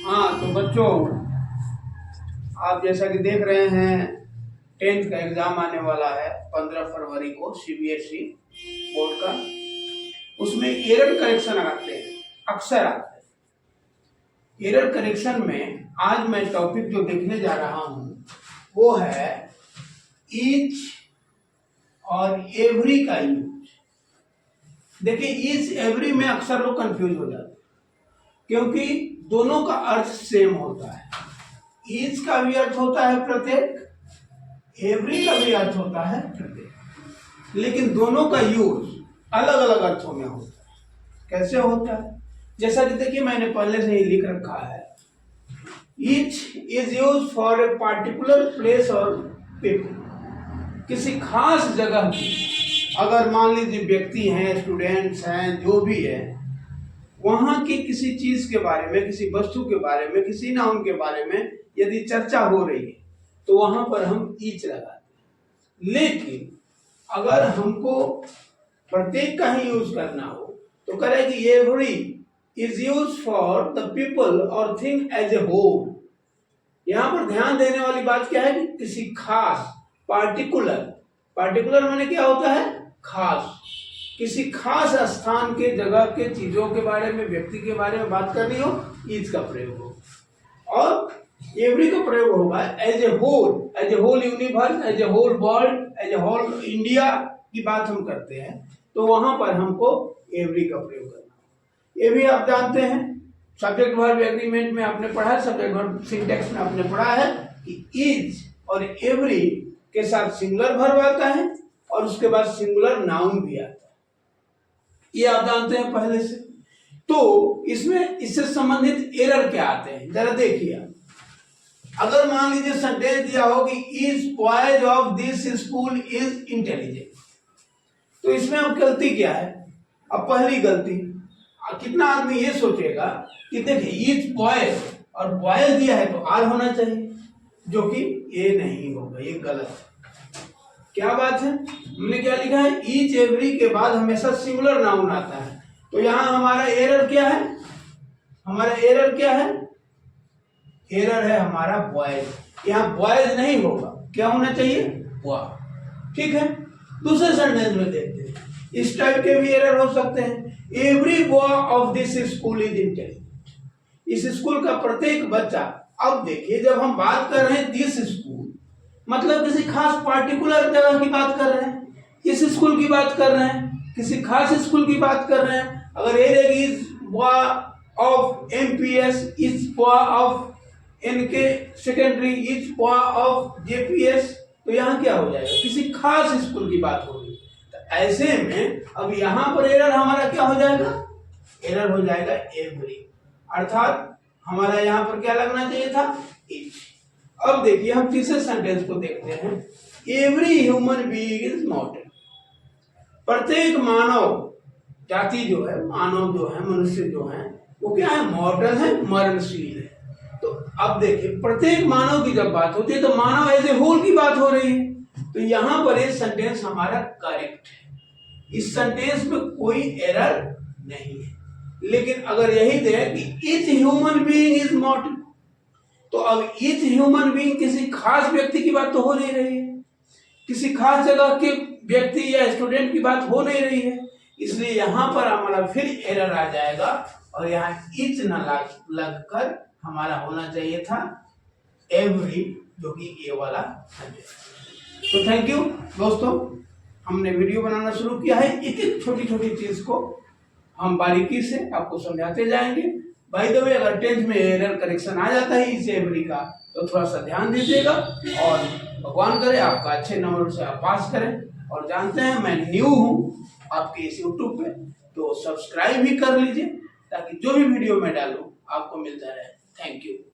हाँ तो बच्चों, आप जैसा कि देख रहे हैं 10th का एग्जाम आने वाला है 15 फरवरी को सीबीएसई बोर्ड का। उसमें एरर करेक्शन आते हैं, अक्सर आते हैं। एरर करेक्शन में आज मैं टॉपिक जो देखने जा रहा हूँ वो है ईच और एवरी का यूज। देखिए, ईच एवरी में अक्सर लोग कंफ्यूज हो जाते हैं क्योंकि दोनों का अर्थ सेम होता है। ईच का भी अर्थ होता है प्रत्येक, एवरी का भी अर्थ होता है प्रत्येक, लेकिन दोनों का यूज अलग अलग अर्थों में होता है। कैसे होता है? जैसा कि देखिए, मैंने पहले से ही लिख रखा है, each is use for a particular place और पीपल। किसी खास जगह की, अगर मान लीजिए व्यक्ति हैं, स्टूडेंट्स हैं, जो भी है, वहां की किसी चीज के बारे में, किसी वस्तु के बारे में, किसी नाउन के बारे में यदि चर्चा हो रही है तो वहां पर हम ईच लगाते हैं। लेकिन अगर हमको प्रत्येक का ही यूज करना हो तो करेगी every is use for the people और थिंग एज ए होल। यहां पर ध्यान देने वाली बात क्या है कि किसी खास, पार्टिकुलर माने क्या होता है? खास। किसी खास स्थान के, जगह के, चीजों के बारे में, व्यक्ति के बारे में बात करनी हो, ईच का प्रयोग हो। और एवरी का प्रयोग होगा as a whole universe, as a whole world, as a whole India की बात हम करते हैं तो वहां पर हमको एवरी का प्रयोग करना। ये भी आप जानते हैं, सब्जेक्ट वर्ब एग्रीमेंट में आपने पढ़ा है, सब्जेक्ट वर्ब सिंटेक्स में आपने पढ़ा है कि ईच और एवरी के साथ सिंगुलर वर्ब आता है और उसके बाद सिंगुलर नाउन भी आता है। ये आप जानते हैं पहले से। तो इसमें इससे संबंधित एरर क्या आते हैं जरा देखिए आप। अगर मान लीजिए सेंटेंस दिया हो कि is boys of this school is intelligent, तो इसमें अब गलती क्या है? अब पहली गलती, कितना आदमी ये सोचेगा कि देखिए इज बॉयज और बॉयज दिया है तो आर होना चाहिए, जो कि ये नहीं होगा, ये गलत है। क्या बात है? हमने क्या लिखा है? ईच एवरी के बाद हमेशा सिंगुलर नाउन आता है। तो यहां हमारा एरर क्या है? हमारा एरर क्या है? एरर है हमारा बॉयज। यहां बॉयज नहीं होगा, क्या होना चाहिए? बॉय। ठीक है, दूसरे सेंटेंस में देखते हैं, इस टाइप के भी एरर हो सकते हैं। Every boy of this school is intelligent. इस स्कूल का प्रत्येक बच्चा। अब देखिए, जब हम बात कर रहे हैं दिस स्कूल, मतलब किसी खास पार्टिकुलर जगह की बात कर रहे हैं, इस स्कूल की बात कर रहे हैं, किसी खास स्कूल की बात कर रहे हैं। अगर ये रहेगी is boy of MPS, is boy of NK secondary, is boy of JPS, तो यहाँ क्या हो जाएगा? किसी खास स्कूल की बात होगी। तो ऐसे में अब यहाँ पर एरर हमारा क्या हो जाएगा? एरर हो जाएगा एवरी, अर्थात हमारा यहाँ पर क्या लगना चाहिए था? ईच। अब देखिए, हम तीसरे सेंटेंस को देखते हैं। Every human being is मॉर्टल। प्रत्येक मानव जाति जो है, मानव जो है, मनुष्य जो है, वो क्या है? मॉर्टल है, मरणशील है। तो अब देखिए, प्रत्येक मानव की जब बात होती है तो मानव एज ए होल की बात हो रही है। तो यहां पर ये सेंटेंस हमारा करेक्ट है, इस सेंटेंस में कोई एरर नहीं है। लेकिन अगर यही दे कि ईच ह्यूमन बीइंग इज मॉर्टल, तो अब ईच ह्यूमन बीइंग किसी खास व्यक्ति की बात तो हो नहीं रही है, किसी खास जगह के व्यक्ति या स्टूडेंट की बात हो नहीं रही है। इसलिए यहां पर हमारा फिर एरर आ जाएगा और यहाँ ईच न लगकर हमारा होना चाहिए था एवरी, जो कि ये वाला है। तो थैंक यू दोस्तों, हमने वीडियो बनाना शुरू किया है। एक एक छोटी छोटी चीज को हम बारीकी से आपको समझाते जाएंगे। बाय द वे, अगर 10th में एरर करेक्शन आ जाता है इस एवरी का तो थोड़ा सा ध्यान दीजिएगा और भगवान करे आपका अच्छे नंबर से आप पास करें। और जानते हैं मैं न्यू हूं आपके इस यूट्यूब पे, तो सब्सक्राइब भी कर लीजिए ताकि जो भी वीडियो मैं डालूं आपको मिलता रहे। Thank you.